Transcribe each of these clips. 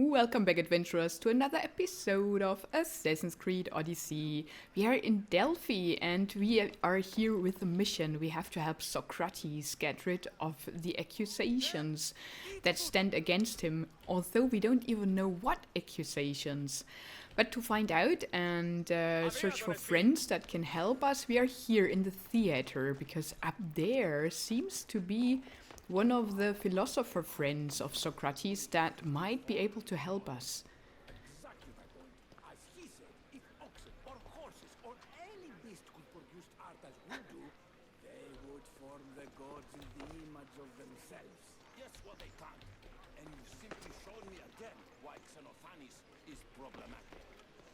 Welcome back, adventurers, to another episode of Assassin's Creed Odyssey. We are in Delphi and we are here with a mission. We have to help Socrates get rid of the accusations that stand against him, although we don't even know what accusations. But to find out and search for friends that can help us, we are here in the theater because up there seems to be one of the philosopher friends of Socrates that might be able to help us. Exactly my point. As he said, if oxen or horses or any beast could produce art as we do, they would form the gods in the image of themselves. Yes, well they can't. And you simply showed me again why Xenophanes is problematic.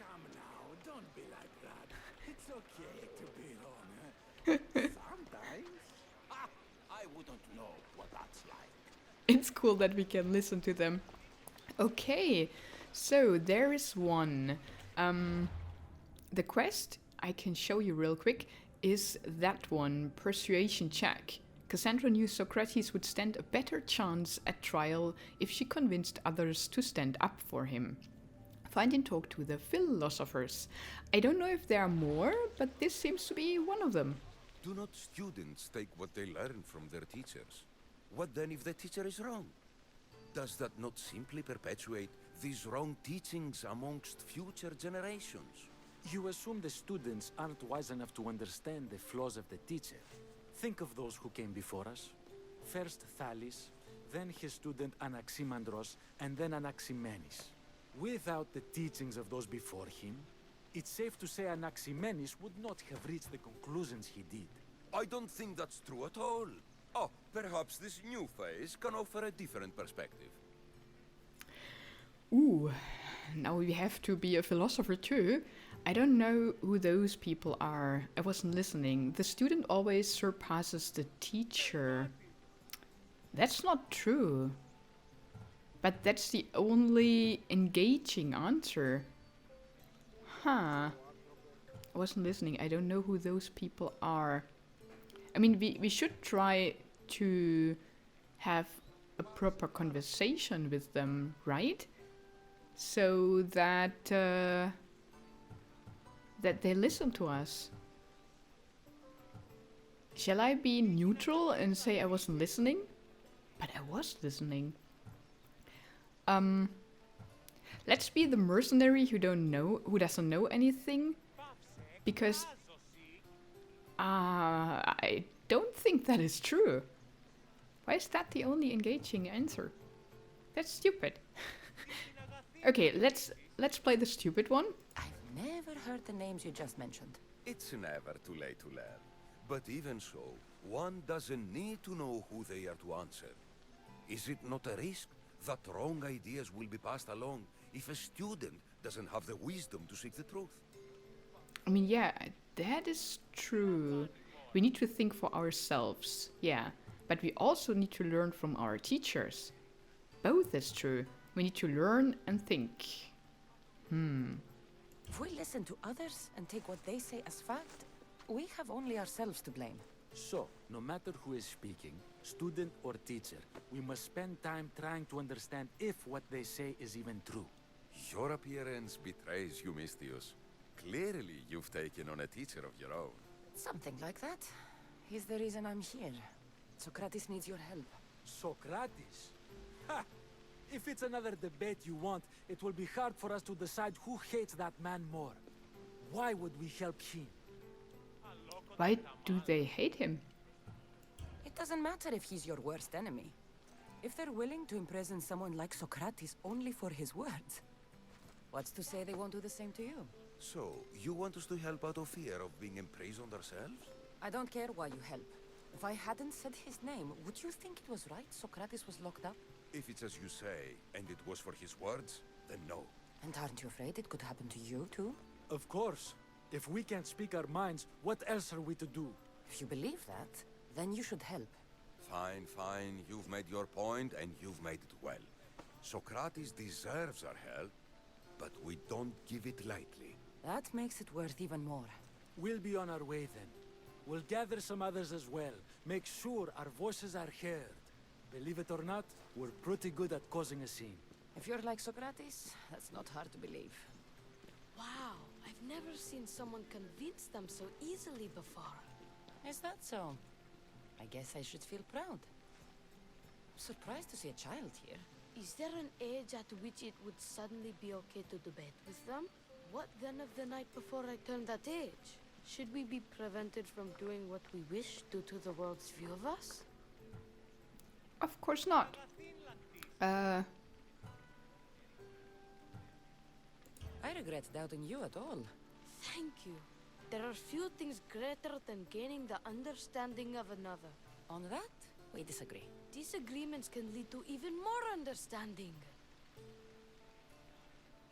Come now, don't be like that. It's okay to be wrong, huh? Sometimes. I wouldn't know what that's like. It's cool that we can listen to them. Okay, so there is one. The quest, I can show you real quick, is that one, persuasion check. Cassandra knew Socrates would stand a better chance at trial if she convinced others to stand up for him. Find and talk to the philosophers. I don't know if there are more, but this seems to be one of them. Do not students take what they learn from their teachers? What then if the teacher is wrong? Does that not simply perpetuate these wrong teachings amongst future generations? You assume the students aren't wise enough to understand the flaws of the teacher. Think of those who came before us. First Thales, then his student Anaximandros, and then Anaximenes. Without the teachings of those before him, it's safe to say Anaximenes would not have reached the conclusions he did. I don't think that's true at all. Oh, perhaps this new phase can offer a different perspective. Ooh, now we have to be a philosopher too. I don't know who those people are. I wasn't listening. The student always surpasses the teacher. That's not true. But that's the only engaging answer. Huh. I wasn't listening. I don't know who those people are. I mean, we should try to have a proper conversation with them, right? So that that they listen to us. Shall I be neutral and say I wasn't listening? But I was listening. Let's be the mercenary who doesn't know anything, because I don't think that is true. Why is that the only engaging answer? That's stupid. Okay, let's play the stupid one. I've never heard the names you just mentioned. It's never too late to learn. But even so, one doesn't need to know who they are to answer. Is it not a risk that wrong ideas will be passed along if a student doesn't have the wisdom to seek the truth? I mean, yeah, that is true. We need to think for ourselves, yeah. But we also need to learn from our teachers. Both is true. We need to learn and think. If we listen to others and take what they say as fact, we have only ourselves to blame. So, no matter who is speaking, student or teacher, we must spend time trying to understand if what they say is even true. Your appearance betrays you, Mystius. Clearly, you've taken on a teacher of your own. Something like that. He's the reason I'm here. Socrates needs your help. Socrates? Ha! If it's another debate you want, it will be hard for us to decide who hates that man more. Why would we help him? Why do they hate him? It doesn't matter if he's your worst enemy. If they're willing to imprison someone like Socrates only for his words, what's to say they won't do the same to you? So, you want us to help out of fear of being imprisoned ourselves? I don't care why you help. If I hadn't said his name, would you think it was right Socrates was locked up? If it's as you say, and it was for his words, then no. And aren't you afraid it could happen to you too? Of course. If we can't speak our minds, what else are we to do? If you believe that, then you should help. Fine, fine. You've made your point, and you've made it well. Socrates deserves our help, but we don't give it lightly. That makes it worth even more. We'll be on our way then. We'll gather some others as well. Make sure our voices are heard. Believe it or not, we're pretty good at causing a scene. If you're like Socrates, that's not hard to believe. Wow, I've never seen someone convince them so easily before. Is that so? I guess I should feel proud. I'm surprised to see a child here. Is there an age at which it would suddenly be okay to debate with them? What then of the night before I turned that age? Should we be prevented from doing what we wish due to the world's view of us? Of course not. I regret doubting you at all. Thank you. There are few things greater than gaining the understanding of another. On that, we disagree. Disagreements can lead to even more understanding.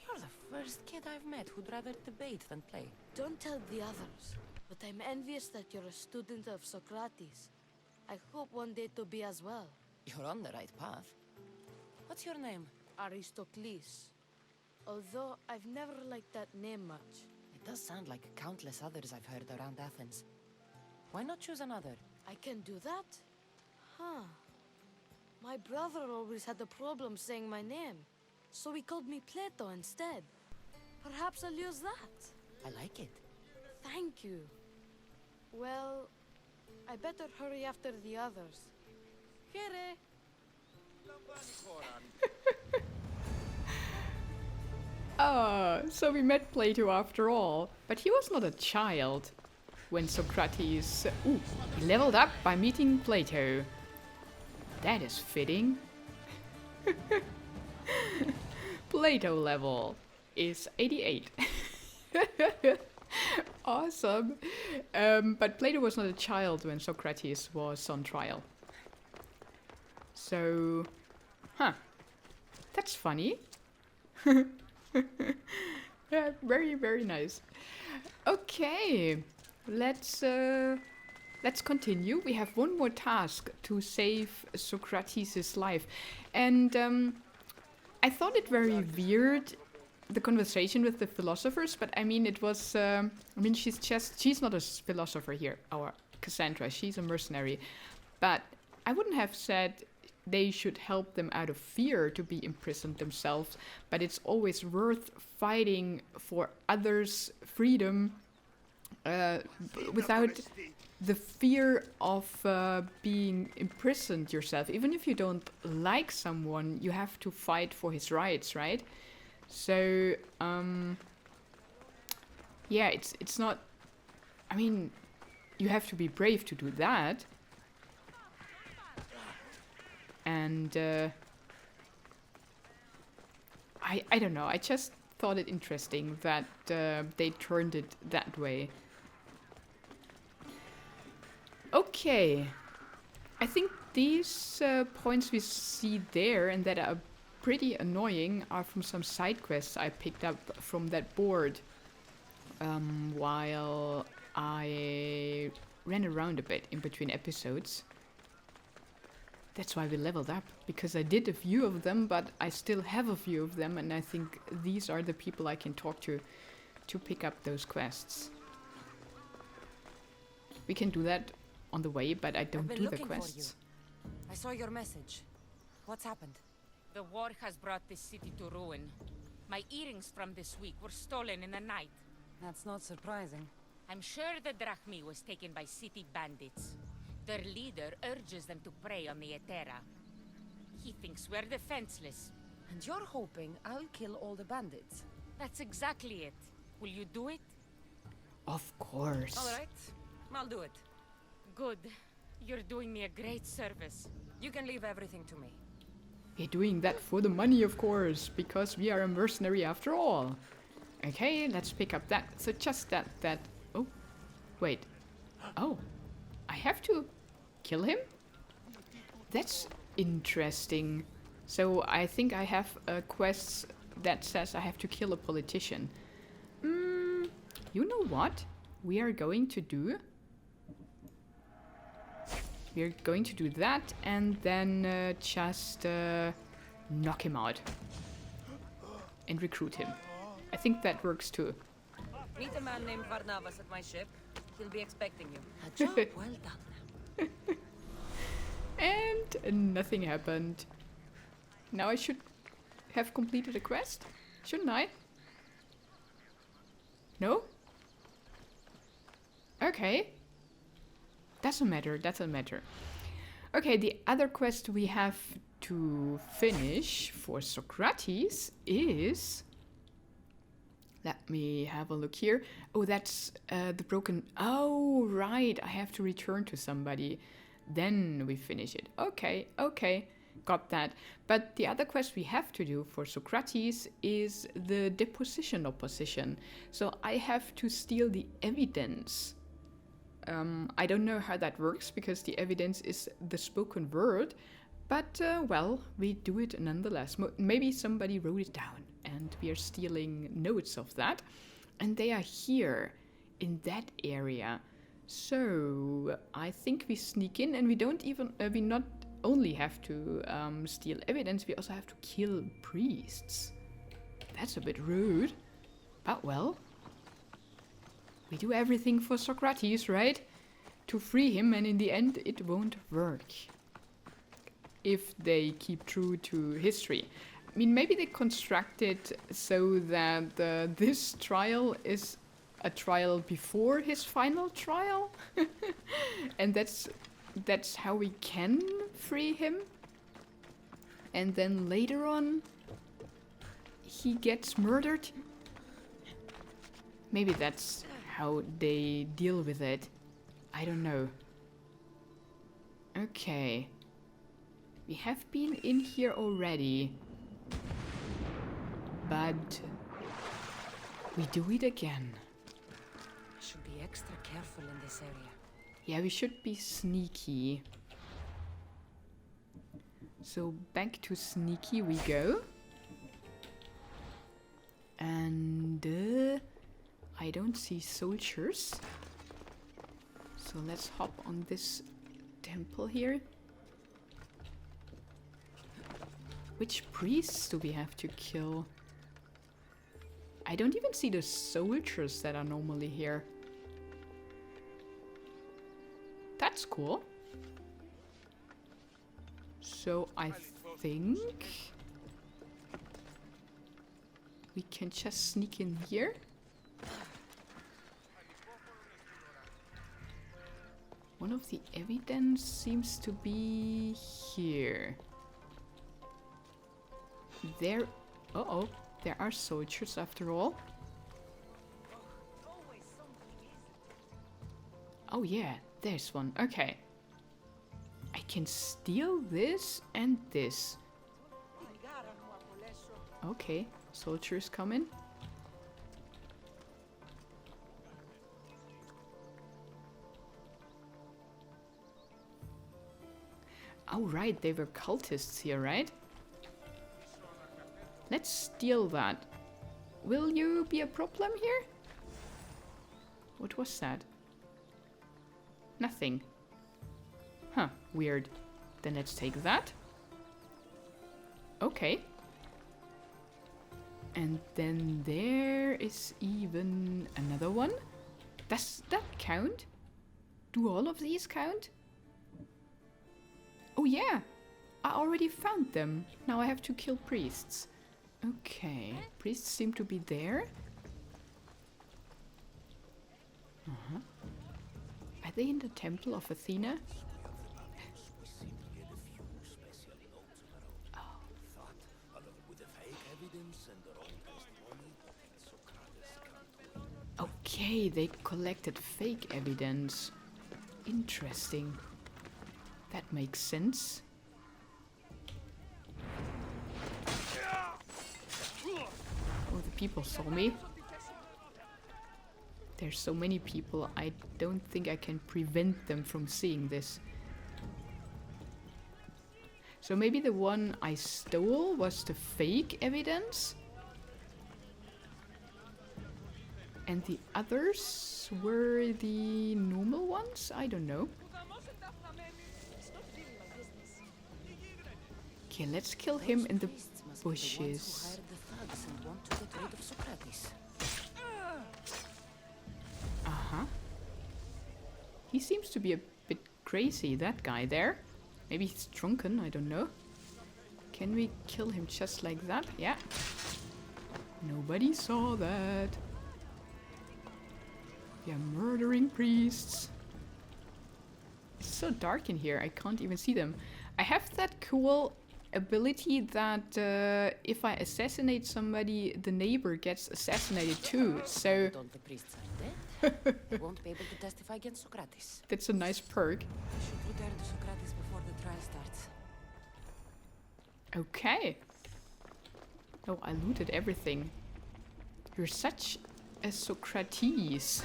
You're the first kid I've met who'd rather debate than play. Don't tell the others, but I'm envious that you're a student of Socrates. I hope one day to be as well. You're on the right path. What's your name? Aristocles. Although I've never liked that name much. It does sound like countless others I've heard around Athens. Why not choose another? I can do that? Huh. My brother always had a problem saying my name, so he called me Plato instead. Perhaps I'll use that. I like it. Thank you. Well, I better hurry after the others. Here. Ah, so we met Plato after all. But he was not a child when Socrates... Ooh, he leveled up by meeting Plato. That is fitting. Plato level is 88. Awesome. But Plato was not a child when Socrates was on trial. So, that's funny. Yeah, very, very nice. Okay, let's continue. We have one more task to save Socrates' life. And I thought it very weird, the conversation with the philosophers, but I mean, it was, she's not a philosopher here, our Cassandra, she's a mercenary. But I wouldn't have said they should help them out of fear to be imprisoned themselves, but it's always worth fighting for others' freedom without the fear of being imprisoned yourself. Even if you don't like someone, you have to fight for his rights, right? So, yeah, it's not... I mean, you have to be brave to do that. And I don't know, I just thought it interesting that they turned it that way. Okay, I think these points we see there and that are pretty annoying are from some side quests I picked up from that board while I ran around a bit in between episodes. That's why we leveled up, because I did a few of them, but I still have a few of them, and I think these are the people I can talk to pick up those quests. We can do that on the way, but I don't do the quests. I saw your message. What's happened? The war has brought this city to ruin. My earrings from this week were stolen in the night. That's not surprising. I'm sure the drachmi was taken by city bandits. Their leader urges them to prey on the Etera. He thinks we're defenseless. And you're hoping I'll kill all the bandits? That's exactly it. Will you do it? Of course. All right, I'll do it. Good. You're doing me a great service. You can leave everything to me. We're doing that for the money, of course, because we are a mercenary after all. Okay, let's pick up that. So just that. Oh, wait. Oh, I have to kill him? That's interesting. So I think I have a quest that says I have to kill a politician. You know what we are going to do? We're going to do that and then just knock him out and recruit him. I think that works too. Meet a man named Varnavas at my ship. He'll be expecting you. A job well done. And nothing happened. Now I should have completed a quest? Shouldn't I? No? Okay. Doesn't matter, doesn't matter. Okay, the other quest we have to finish for Socrates is... Let me have a look here. Oh, that's the broken... Oh, right. I have to return to somebody. Then we finish it. Okay, okay. Got that. But the other quest we have to do for Socrates is the deposition opposition. So I have to steal the evidence. I don't know how that works because the evidence is the spoken word. But, well, we do it nonetheless. Maybe somebody wrote it down and we are stealing notes of that. And they are here in that area. So I think we sneak in and we don't even, we not only have to steal evidence, we also have to kill priests. That's a bit rude. But well, we do everything for Socrates, right? To free him, and in the end it won't work. If they keep true to history. I mean, maybe they construct it so that this trial is a trial before his final trial. And that's how we can free him. And then later on, he gets murdered. Maybe that's how they deal with it. I don't know. Okay. We have been in here already. But we do it again. Should be extra careful in this area. Yeah, we should be sneaky. So back to sneaky we go. And I don't see soldiers. So let's hop on this temple here. Which priests do we have to kill? I don't even see the soldiers that are normally here. That's cool. So I think we can just sneak in here. One of the evidence seems to be here. There... Uh-oh. There are soldiers after all. Oh yeah, there's one. Okay. I can steal this and this. Okay, soldiers coming. Oh right, they were cultists here, right? Let's steal that. Will you be a problem here? What was that? Nothing. Huh, weird. Then let's take that. Okay. And then there is even another one. Does that count? Do all of these count? Oh yeah, I already found them. Now I have to kill priests. Okay, priests seem to be there. Are they in the temple of Athena? Okay, they collected fake evidence. Interesting. That makes sense. Oh, the people saw me. There's so many people, I don't think I can prevent them from seeing this. So maybe the one I stole was the fake evidence? And the others were the normal ones? I don't know. Okay, let's kill him in the bushes. Uh-huh. He seems to be a bit crazy, that guy there. Maybe he's drunken, I don't know. Can we kill him just like that? Yeah. Nobody saw that. We are murdering priests. It's so dark in here, I can't even see them. I have that cool ability that if I assassinate somebody, the neighbor gets assassinated too. So Don't the priests are dead? They won't be able to testify against Socrates. that's a nice perk. I should return to Socrates before the trial starts. Okay. Oh, I looted everything. You're such a Socrates.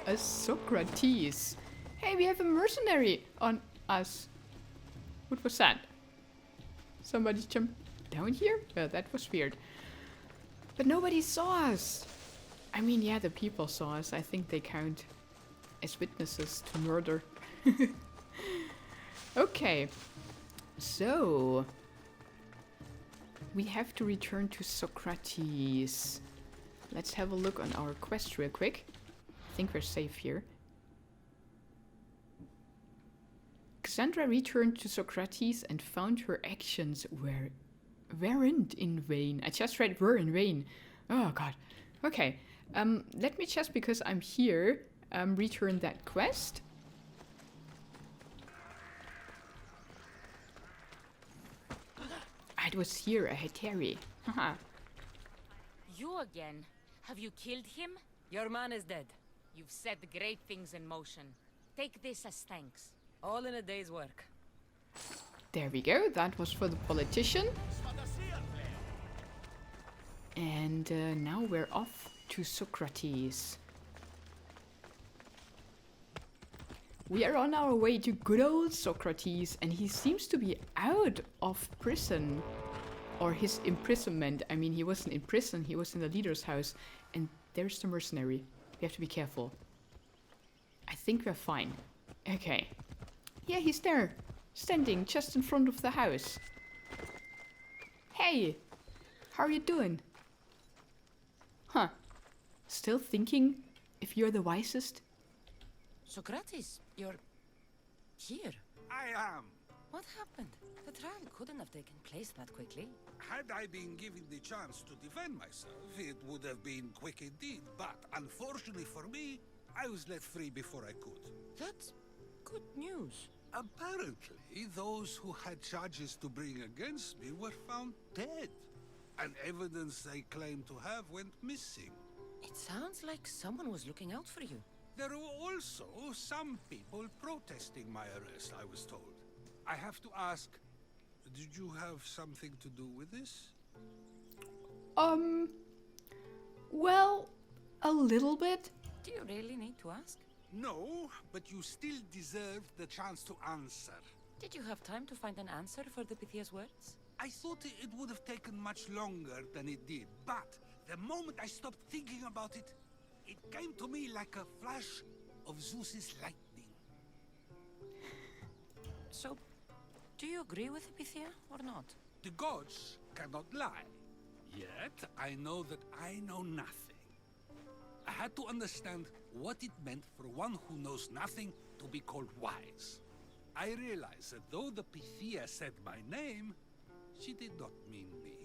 A Socrates. Hey, we have a mercenary on us. What was that? Somebody jumped down here? Well, that was weird. But nobody saw us. I mean, yeah, the people saw us. I think they count as witnesses to murder. Okay. So we have to return to Socrates. Let's have a look on our quest real quick. I think we're safe here. Cassandra returned to Socrates and found her actions weren't in vain. I just read were in vain. Oh god. Okay. Let me just, because I'm here, return that quest. It was here, a Heteri. Haha. You again? Have you killed him? Your man is dead. You've set great things in motion. Take this as thanks. All in a day's work. There we go. That was for the politician. And now we're off to Socrates. We are on our way to good old Socrates, and he seems to be out of prison. Or his imprisonment. I mean, he wasn't in prison, he was in the leader's house. And there's the mercenary. We have to be careful. I think we're fine. Okay. Yeah, he's there. Standing just in front of the house. Hey! How are you doing? Huh. Still thinking if you're the wisest? Socrates, you're here. I am. What happened? The trial couldn't have taken place that quickly. Had I been given the chance to defend myself, it would have been quick indeed. But unfortunately for me, I was let free before I could. That's good news. Apparently, those who had charges to bring against me were found dead. And evidence they claimed to have went missing. It sounds like someone was looking out for you. There were also some people protesting my arrest, I was told. I have to ask, did you have something to do with this? Well, a little bit. Do you really need to ask? No, but you still deserve the chance to answer. Did you have time to find an answer for the Pythia's words? I thought it would have taken much longer than it did, but the moment I stopped thinking about it, it came to me like a flash of Zeus's lightning. So, do you agree with the Pythia or not? The gods cannot lie. Yet, I know that I know nothing. I had to understand what it meant for one who knows nothing to be called wise. I realized that though the Pythia said my name, she did not mean me.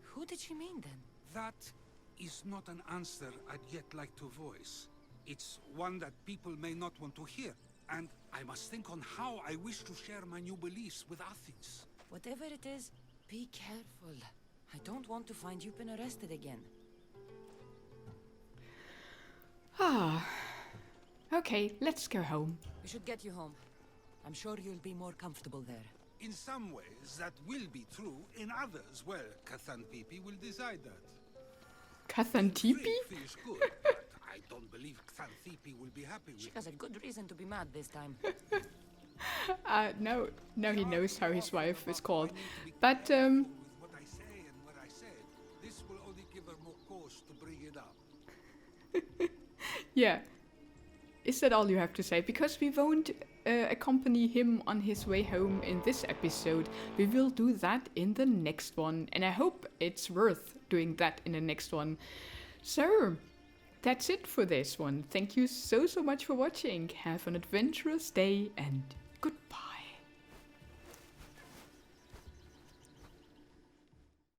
Who did she mean then? That is not an answer I'd yet like to voice. It's one that people may not want to hear, and I must think on how I wish to share my new beliefs with Athens. Whatever it is, be careful. I don't want to find you've been arrested again. Ah. Okay, let's go home. We should get you home. I'm sure you'll be more comfortable there. In some ways, that will be true. In others, well, Xanthippe will decide that. Xanthippe? Free feels good, but I don't believe Xanthippe will be happy with She has a good reason to be mad this time. Now he knows how his wife is called. But, with what I say and what I said. This will only give her more cause to bring it up. yeah. Is that all you have to say? Because we won't accompany him on his way home in this episode. We will do that in the next one. And I hope it's worth doing that in the next one. So, that's it for this one. Thank you so much for watching. Have an adventurous day and goodbye.